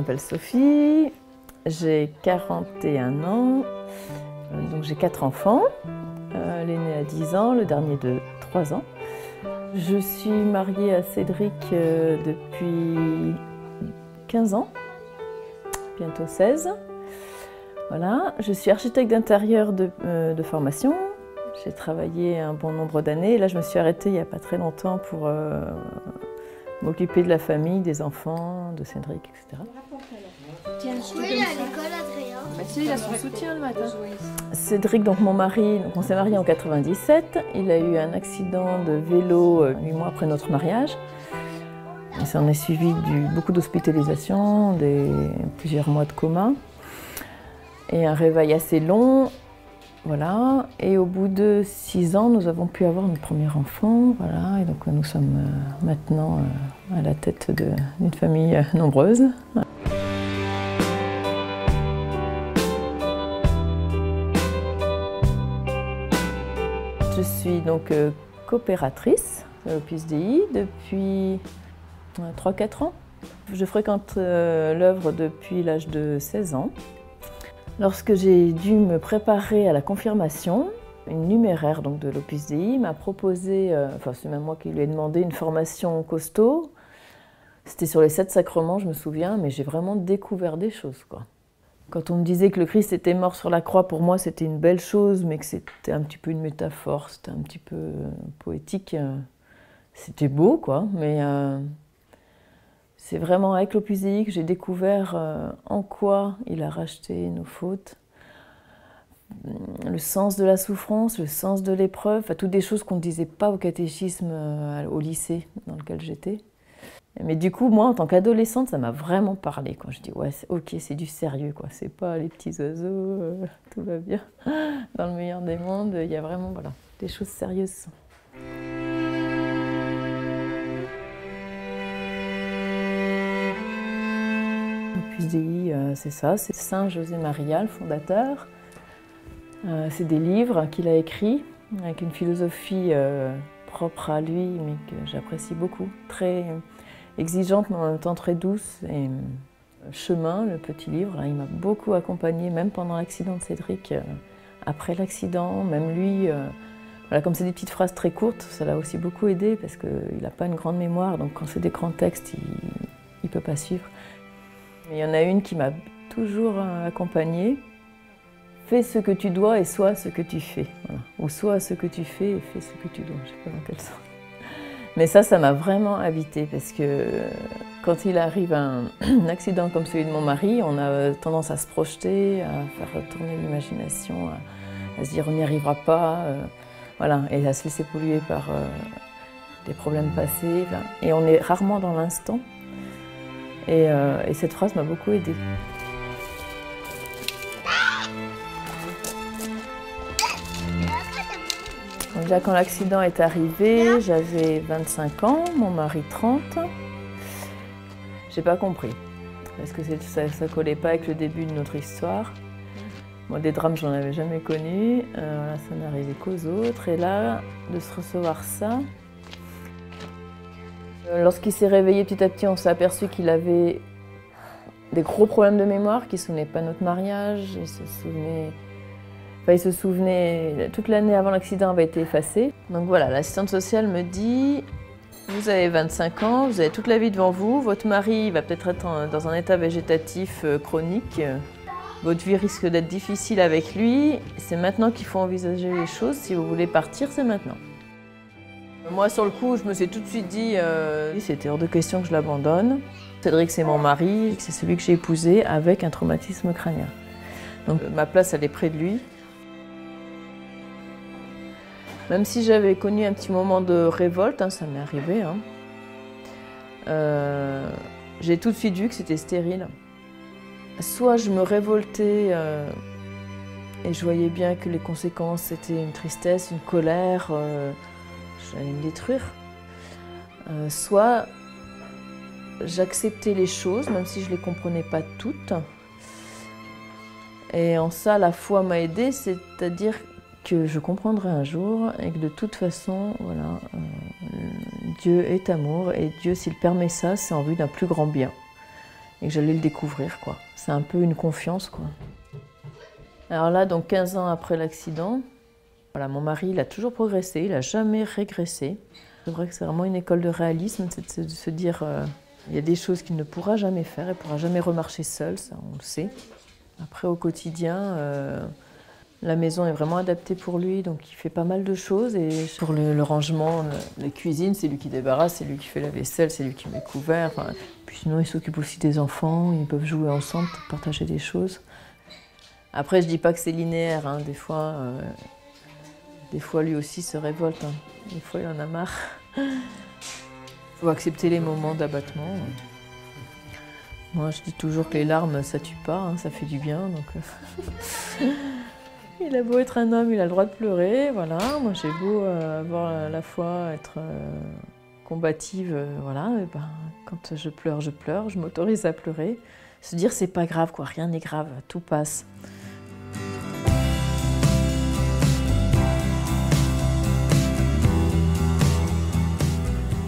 m'appelle Sophie, j'ai 41 ans, donc j'ai 4 enfants. L'aîné a 10 ans, le dernier de 3 ans. Je suis mariée à Cédric depuis 15 ans, bientôt 16. Voilà. Je suis architecte d'intérieur de formation. J'ai travaillé un bon nombre d'années. Là, je me suis arrêtée il n'y a pas très longtemps pour m'occuper de la famille, des enfants, de Cédric, etc. Tiens, je te donne ça. À l'école, Adrien. Mathilde, il a son soutien le matin. Cédric, donc mon mari, donc on s'est mariés en 97. Il a eu un accident de vélo 8 mois après notre mariage. Il s'en est suivi beaucoup d'hospitalisations, plusieurs mois de coma et un réveil assez long. Voilà. Et au bout de 6 ans, nous avons pu avoir notre premier enfant. Voilà. Et donc nous sommes maintenant à la tête d'une famille nombreuse. Je suis donc coopératrice de l'Opus Dei depuis 3-4 ans. Je fréquente l'œuvre depuis l'âge de 16 ans. Lorsque j'ai dû me préparer à la confirmation, une numéraire donc, de l'Opus Dei m'a proposé, enfin c'est même moi qui lui ai demandé, une formation costaud. C'était sur les 7 sacrements, je me souviens, mais j'ai vraiment découvert des choses, quoi. Quand on me disait que le Christ était mort sur la croix, pour moi c'était une belle chose, mais que c'était un petit peu une métaphore, c'était un petit peu poétique. C'était beau, quoi, mais c'est vraiment avec l'Opus Dei que j'ai découvert en quoi il a racheté nos fautes, le sens de la souffrance, le sens de l'épreuve, enfin, toutes des choses qu'on ne disait pas au catéchisme au lycée dans lequel j'étais. Mais du coup, moi, en tant qu'adolescente, ça m'a vraiment parlé, quoi. Je dis, ouais, ok, c'est du sérieux, quoi. C'est pas les petits oiseaux, tout va bien. Dans le meilleur des mondes, il y a vraiment, voilà, des choses sérieuses. L'Opus Dei, c'est ça, c'est Saint José Maria, le fondateur. C'est des livres qu'il a écrits avec une philosophie propre à lui, mais que j'apprécie beaucoup, très exigeante, mais en même temps très douce. Et Chemin, le petit livre, là, il m'a beaucoup accompagnée, même pendant l'accident de Cédric, après l'accident, même lui. Voilà, comme c'est des petites phrases très courtes, ça l'a aussi beaucoup aidé parce qu'il n'a pas une grande mémoire, donc quand c'est des grands textes, il ne peut pas suivre. Mais il y en a une qui m'a toujours accompagnée. Fais ce que tu dois et sois ce que tu fais. Voilà. Ou sois ce que tu fais et fais ce que tu dois. Je ne sais pas dans quel sens. Mais ça m'a vraiment habité parce que quand il arrive un accident comme celui de mon mari, on a tendance à se projeter, à faire tourner l'imagination, à se dire on n'y arrivera pas, voilà, et à se laisser polluer par des problèmes passés. Enfin, et on est rarement dans l'instant. Et cette phrase m'a beaucoup aidée. Donc déjà, quand l'accident est arrivé, j'avais 25 ans, mon mari 30. J'ai pas compris, parce que ça collait pas avec le début de notre histoire. Moi, des drames, j'en avais jamais connu, voilà, ça n'arrivait qu'aux autres. Et là, de se recevoir ça, lorsqu'il s'est réveillé petit à petit, on s'est aperçu qu'il avait des gros problèmes de mémoire, qu'il ne se souvenait pas de notre mariage, il se souvenait, toute l'année avant l'accident avait été effacée. Donc voilà, l'assistante sociale me dit, vous avez 25 ans, vous avez toute la vie devant vous, votre mari va peut-être être dans un état végétatif chronique, votre vie risque d'être difficile avec lui, c'est maintenant qu'il faut envisager les choses, si vous voulez partir, c'est maintenant. Moi, sur le coup, je me suis tout de suite dit, c'était hors de question que je l'abandonne. Cédric, c'est mon mari, c'est celui que j'ai épousé avec un traumatisme crânien. Donc ma place, elle est près de lui. Même si j'avais connu un petit moment de révolte, hein, ça m'est arrivé, hein, j'ai tout de suite vu que c'était stérile. Soit je me révoltais et je voyais bien que les conséquences, c'était une tristesse, une colère, j'allais me détruire. Soit j'acceptais les choses, même si je ne les comprenais pas toutes. Et en ça, la foi m'a aidée, c'est-à-dire que je comprendrai un jour et que de toute façon, voilà, Dieu est amour et Dieu, s'il permet ça, c'est en vue d'un plus grand bien. et que j'allais le découvrir, quoi. C'est un peu une confiance, quoi. Alors là, donc 15 ans après l'accident, voilà, mon mari, il a toujours progressé, il n'a jamais régressé. C'est vrai que c'est vraiment une école de réalisme, c'est de se dire il y a des choses qu'il ne pourra jamais faire, il ne pourra jamais remarcher seul, ça on le sait. Après, au quotidien, la maison est vraiment adaptée pour lui, donc il fait pas mal de choses. Et sur le rangement, la cuisine, c'est lui qui débarrasse, c'est lui qui fait la vaisselle, c'est lui qui met le couvert. Enfin, puis sinon, il s'occupe aussi des enfants, ils peuvent jouer ensemble, partager des choses. Après, je dis pas que c'est linéaire, hein. Des fois, lui aussi se révolte. Hein. Des fois, il en a marre. Il faut accepter les moments d'abattement. Moi, je dis toujours que les larmes, ça tue pas, hein, ça fait du bien. Donc, il a beau être un homme, il a le droit de pleurer. Voilà. Moi, j'ai beau avoir à la fois être combative. Voilà. Et ben, quand je pleure, je m'autorise à pleurer. Se dire, c'est pas grave, quoi, rien n'est grave, tout passe.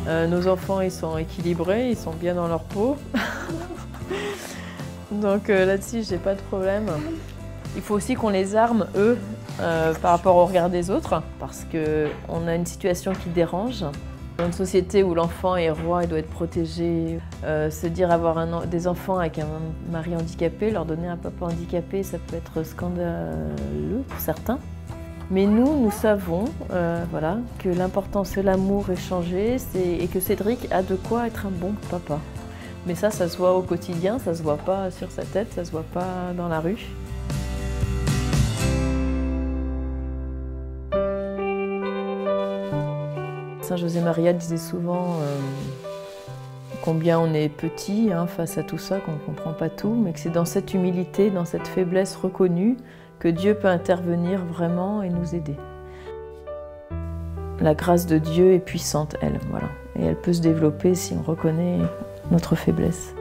Nos enfants, ils sont équilibrés, ils sont bien dans leur peau. Donc là-dessus, j'ai pas de problème. Il faut aussi qu'on les arme, eux, par rapport au regard des autres, parce qu'on a une situation qui dérange. Dans une société où l'enfant est roi et doit être protégé, se dire avoir des enfants avec un mari handicapé, leur donner un papa handicapé, ça peut être scandaleux pour certains. Mais nous savons voilà, que l'important c'est l'amour échangé et que Cédric a de quoi être un bon papa. Mais ça se voit au quotidien, ça se voit pas sur sa tête, ça se voit pas dans la rue. Saint José Maria disait souvent combien on est petit face à tout ça, qu'on ne comprend pas tout, mais que c'est dans cette humilité, dans cette faiblesse reconnue, que Dieu peut intervenir vraiment et nous aider. La grâce de Dieu est puissante, elle, voilà. Et elle peut se développer si on reconnaît notre faiblesse.